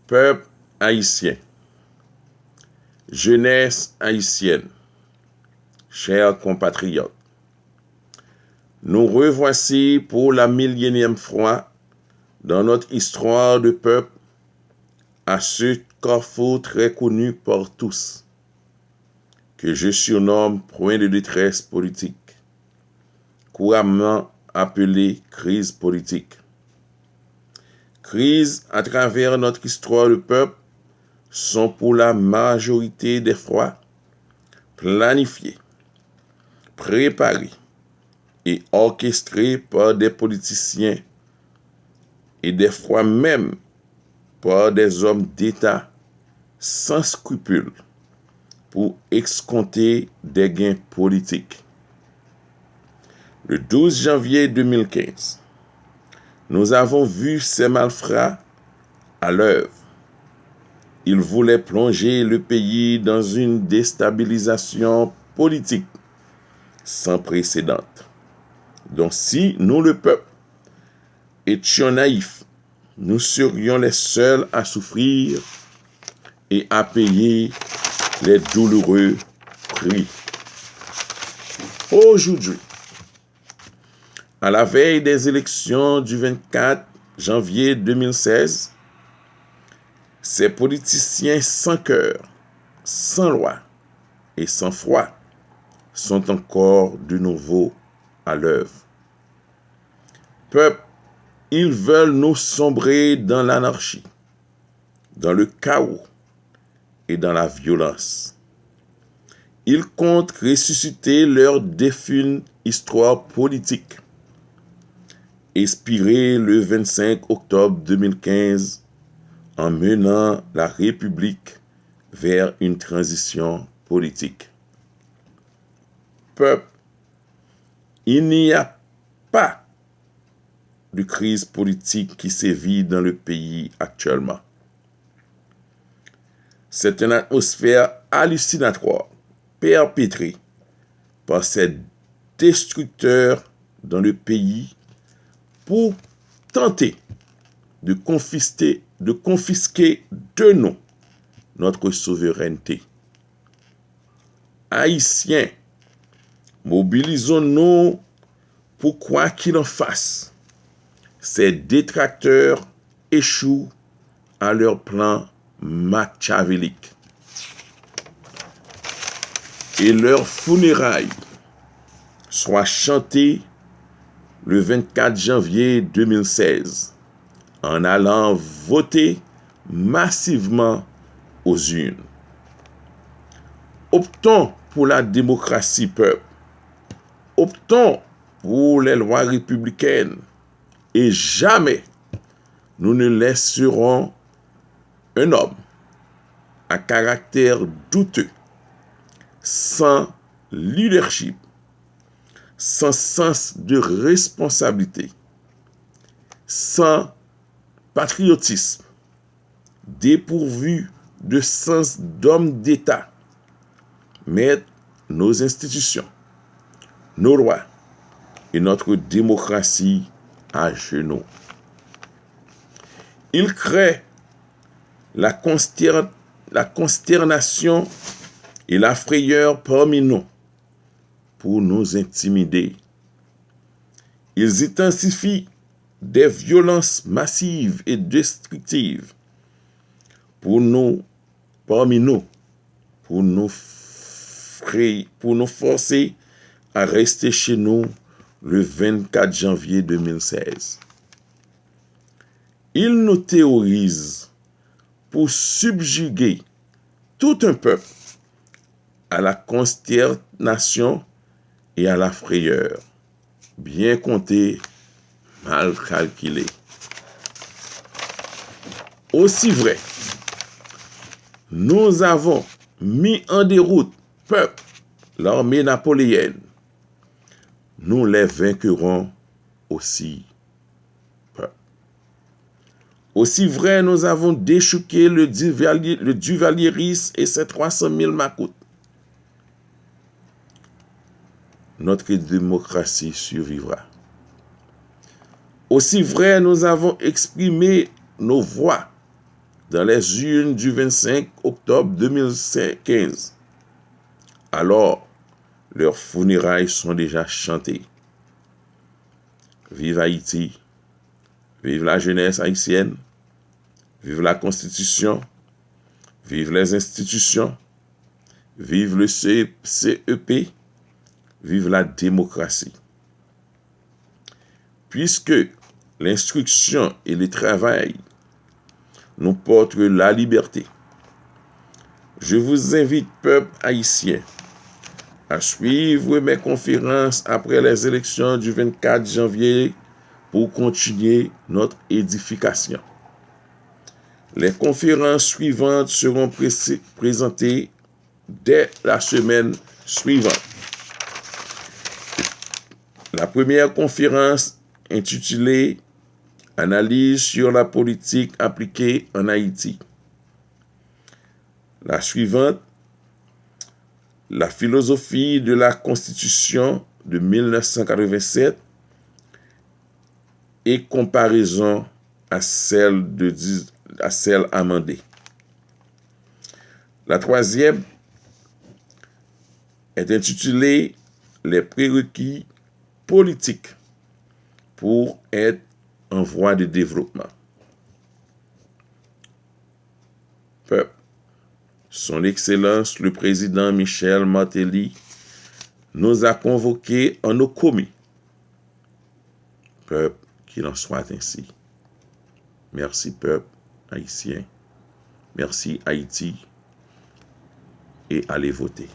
Peuple haïtien, jeunesse haïtienne, chers compatriotes, nous revoici pour la millionième fois dans notre histoire de peuple à ce carrefour très connu par tous, que je surnomme point de détresse politique, couramment appelé crise politique. Crises à travers notre histoire de peuple sont pour la majorité des fois planifiées, préparées et orchestrées par des politiciens et des fois même par des hommes d'État sans scrupules pour escompter des gains politiques. Le 12 janvier 2015, nous avons vu ces malfrats à l'œuvre. Ils voulaient plonger le pays dans une déstabilisation politique sans précédent. Donc si nous, le peuple, étions naïfs, nous serions les seuls à souffrir et à payer les douloureux prix. Aujourd'hui, à la veille des élections du 24 janvier 2016, ces politiciens sans cœur, sans loi et sans foi sont encore de nouveau à l'œuvre. Peuple, ils veulent nous sombrer dans l'anarchie, dans le chaos et dans la violence. Ils comptent ressusciter leur défunte histoire politique, inspirée le 25 octobre 2015 en menant la République vers une transition politique. Peuple, il n'y a pas de crise politique qui sévit dans le pays actuellement. C'est une atmosphère hallucinatoire perpétrée par ces destructeurs dans le pays pour tenter de confisquer de nous notre souveraineté. Haïtiens, mobilisons-nous pour quoi qu'il en fasse. Ces détracteurs échouent à leur plan machiavélique. Et leurs funérailles soient chantées le 24 janvier 2016 en allant voter massivement aux urnes. Optons pour la démocratie, peuple. Optons pour les lois républicaines et jamais nous ne laisserons un homme à caractère douteux, sans leadership, sans sens de responsabilité, sans patriotisme, dépourvu de sens d'homme d'État, mettre nos institutions, nos lois et notre démocratie à genoux. Il crée la consternation et la frayeur parmi nous pour nous intimider. Ils intensifient des violences massives et destructives parmi nous, pour nous forcer à rester chez nous le 24 janvier 2016. Ils nous théorisent pour subjuguer tout un peuple à la consternation et à la frayeur, bien compté, mal calculé. Aussi vrai, nous avons mis en déroute, peuple, l'armée napoléonienne. Nous les vaincrons aussi, peuple. Aussi vrai, nous avons déchouqué le Duvaliéris et ses 300 000 macoutes. Notre démocratie survivra. Aussi vrai, nous avons exprimé nos voix dans les urnes du 25 octobre 2015. Alors, leurs funérailles sont déjà chantées. Vive Haïti, vive la jeunesse haïtienne, vive la Constitution, vive les institutions, vive le CEP, vive la démocratie. Puisque l'instruction et le travail nous portent la liberté, je vous invite, peuple haïtien, à suivre mes conférences après les élections du 24 janvier pour continuer notre édification. Les conférences suivantes seront présentées dès la semaine suivante. La première conférence intitulée « Analyse sur la politique appliquée en Haïti ». La suivante, la philosophie de la Constitution de 1987 et comparaison à celle amendée. La troisième est intitulée « Les prérequis politiques pour être en voie de développement ». Peuple, Son Excellence le président Michel Martelly nous a convoqués en nos commis. Peuple, qu'il en soit ainsi. Merci peuple haïtien. Merci Haïti. Et allez voter.